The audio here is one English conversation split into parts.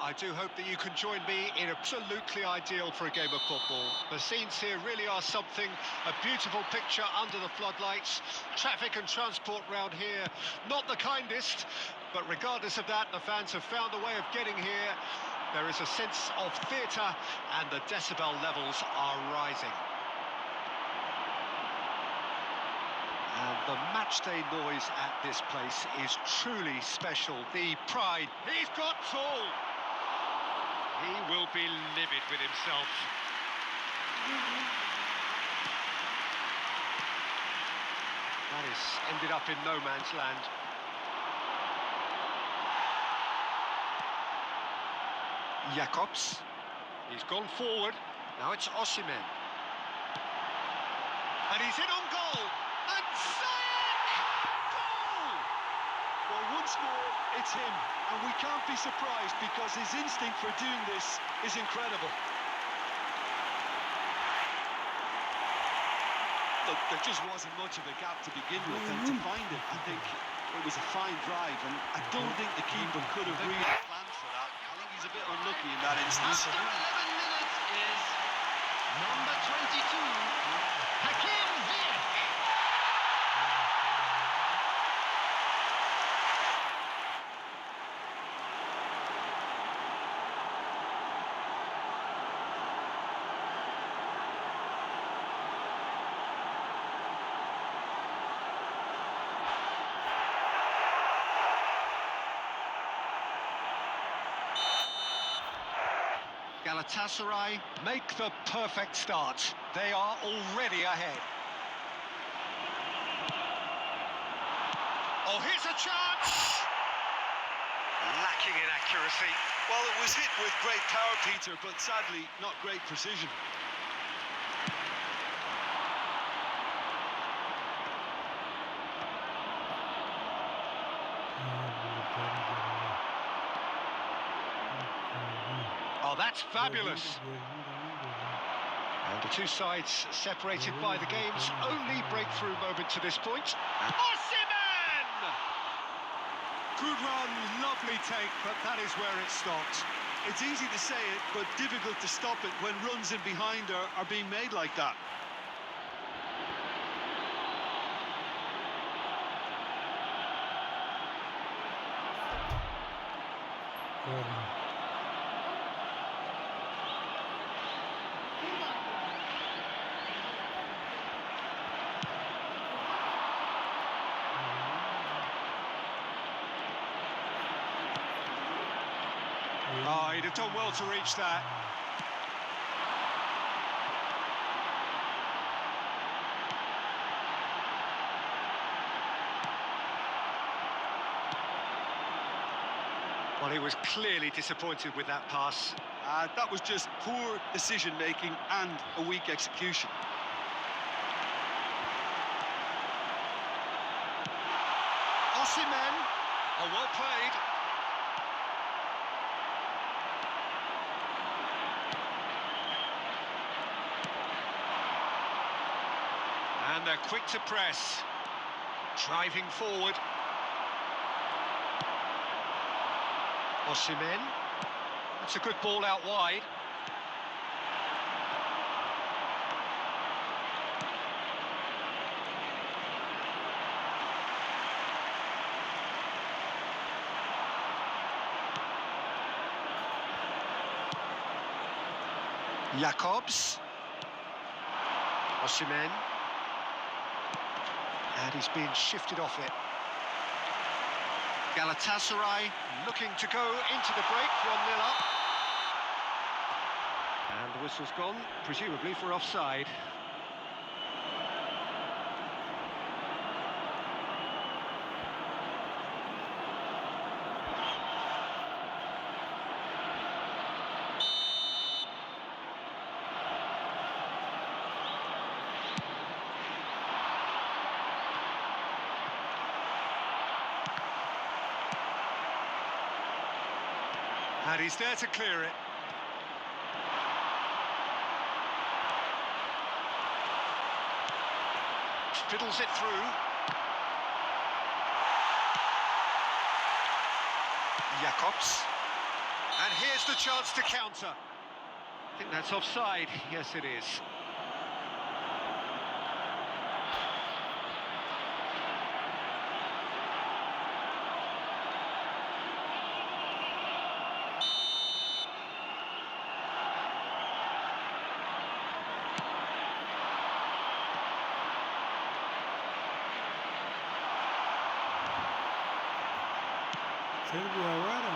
I do hope that you can join me in absolutely ideal for a game of football. The scenes here really are something, a beautiful picture under the floodlights. Traffic and transport round here, not the kindest, but regardless of that, the fans have found a way of getting here. There is a sense of theatre and the decibel levels are rising. And the matchday noise at this place is truly special. The pride. He's got tall. He will be livid with himself. That has ended up in no man's land. Jakobs. He's gone forward. Now it's Osimhen. And he's in on goal. And Ziyech! Goal! Well, once more, it's him. And we can't be surprised because his instinct for doing this is incredible. Look, there just wasn't much of a gap to begin with, and to find it, I think it was a fine drive, and I don't think the keeper could have really planned for that. I think he's a bit unlucky in that instance. After 11 minutes is number 22, Hakim Ziyech. Galatasaray make the perfect start. They are already ahead. Oh, here's a chance! Lacking in accuracy. Well, it was hit with great power, Peter, but sadly, not great precision. Oh, that's fabulous. And the two sides separated by the game's only breakthrough moment to this point. Osimhen! Good run, lovely take, but that is where it stopped. It's easy to say it, but difficult to stop it when runs in behind are being made like that. Oh, he'd have done well to reach that. Well, he was clearly disappointed with that pass. That was just poor decision-making and a weak execution. Osimhen, oh, well played. And they're quick to press, driving forward. Osimhen, that's a good ball out wide. Jakobs. Osimhen. And he's being shifted off it. Galatasaray looking to go into the break, 1-0 up. And the whistle's gone, presumably for offside. And he's there to clear it. Fiddles it through. Jakobs. And here's Here's the chance to counter. I think that's offside. Yes, it is.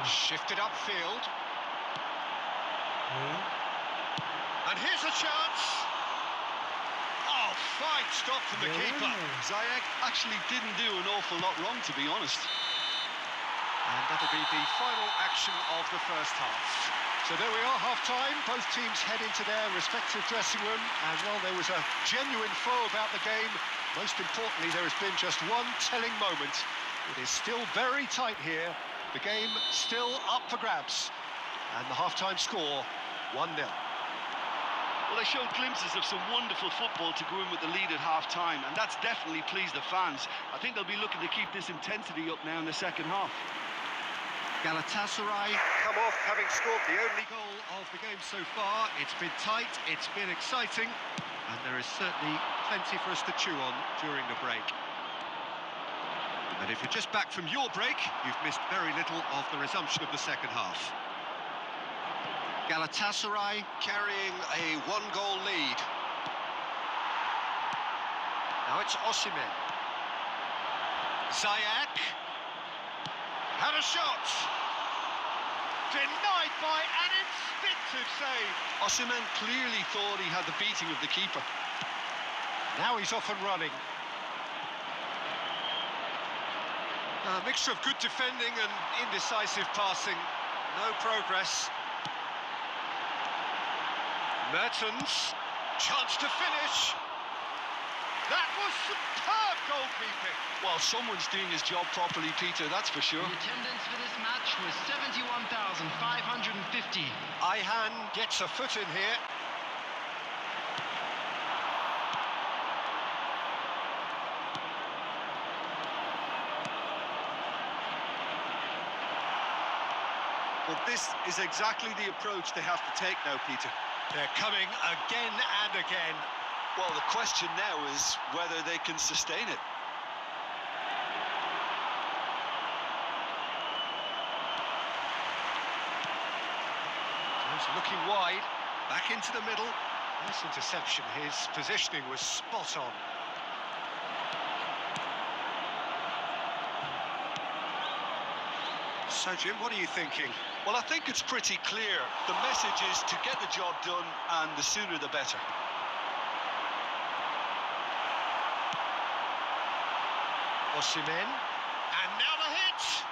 Shifted upfield. And here's a chance. Oh, fine stop from the keeper. Ziyech actually didn't do an awful lot wrong, to be honest. And that'll be the final action of the first half. So there we are, half-time. Both teams head into their respective dressing room. And, well, there was a genuine flow about the game. Most importantly, there has been just one telling moment. It is still very tight here. The game still up for grabs. And the half-time score, 1-0. Well, they showed glimpses of some wonderful football to go in with the lead at half-time, and that's definitely pleased the fans. I think they'll be looking to keep this intensity up now in the second half. Galatasaray come off having scored the only goal of the game so far. It's been tight, it's been exciting, and there is certainly plenty for us to chew on during the break. And if you're just back from your break, you've missed very little of the resumption of the second half. Galatasaray carrying a one-goal lead. Now it's Osimhen. Ziyech. Had a shot. Denied by an instinctive save. Osimhen clearly thought he had the beating of the keeper. Now he's off and running. A mixture of good defending and indecisive passing. No progress. Mertens, chance to finish. That was superb goalkeeping. Well, someone's doing his job properly, Peter, that's for sure. The attendance for this match was 71,550. Ayhan gets a foot in here. Well, this is exactly the approach they have to take now, Peter. They're coming again and again. Well, the question now is whether they can sustain it. He's looking wide, back into the middle. Nice interception. His positioning was spot on. So, Jim, what are you thinking? Well, I think it's pretty clear. The message is to get the job done, and the sooner the better. Osimhen, and now the hit!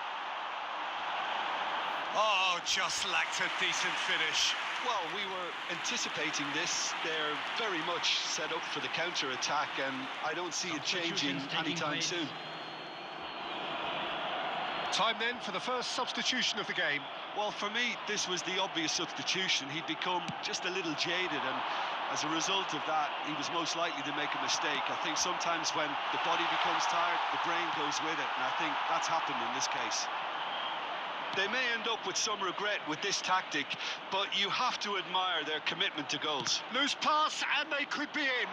Oh, just lacked a decent finish. Well, we were anticipating this. They're very much set up for the counter-attack, and I don't see it changing anytime soon. Time then for the first substitution of the game. Well, for me, this was the obvious substitution. He'd become just a little jaded, and as a result of that, he was most likely to make a mistake. I think sometimes when the body becomes tired, the brain goes with it, and I think that's happened in this case. They may end up with some regret with this tactic, but you have to admire their commitment to goals. Loose pass, and they could be in.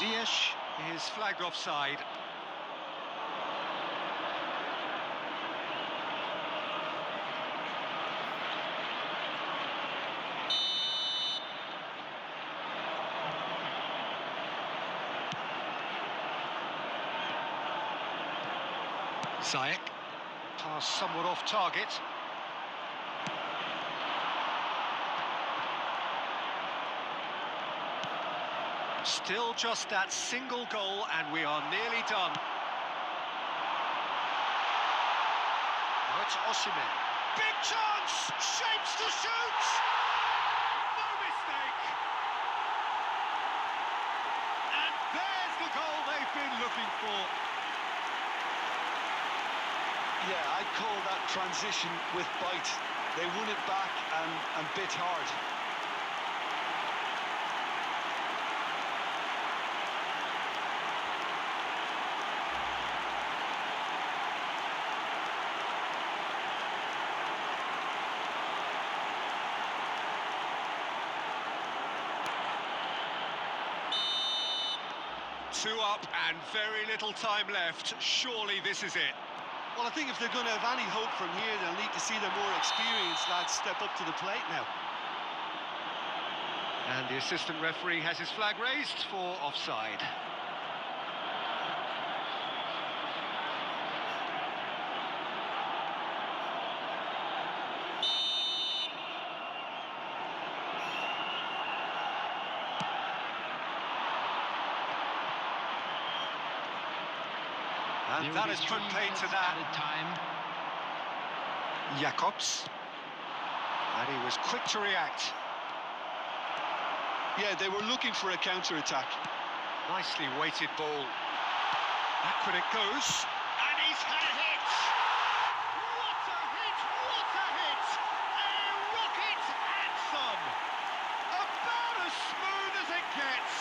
Ziyech is flagged offside. Ziyech, pass somewhat off target. Still just that single goal, and we are nearly done. Now it's Osimhen. Big chance! Shapes to shoot! No mistake! And there's the goal they've been looking for. Yeah, I'd call that transition with bite. They won it back and bit hard. 2 up and very little time left. Surely this is it. Well, I think if they're going to have any hope from here, they'll need to see their more experienced lads step up to the plate now. And the assistant referee has his flag raised for offside. And that has put paid to that. Jacobs. And he was quick to react. Yeah, they were looking for a counter-attack. Nicely weighted ball. Back when it goes. And he's had a hit! What a hit! What a hit! A rocket anthem! About as smooth as it gets.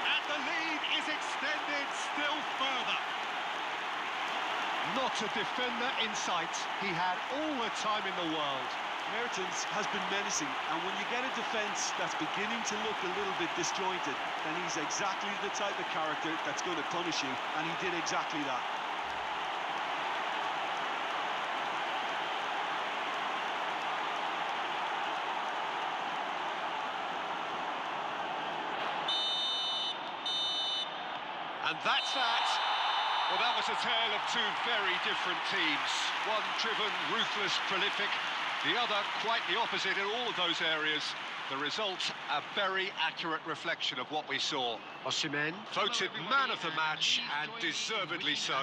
And the lead is extended still further. Not a defender in sight. He had all the time in the world. Mertens has been menacing, and when you get a defence that's beginning to look a little bit disjointed, then he's exactly the type of character that's going to punish you, and he did exactly that. And that's that. Well, that was a tale of two very different teams. One driven, ruthless, prolific. The other, quite the opposite in all of those areas. The result, a very accurate reflection of what we saw. Osimhen, voted man of the match, and deservedly so.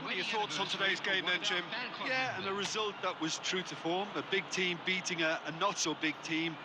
What are your thoughts on today's game then, Jim? Yeah, and a result that was true to form. A big team beating a not-so-big team.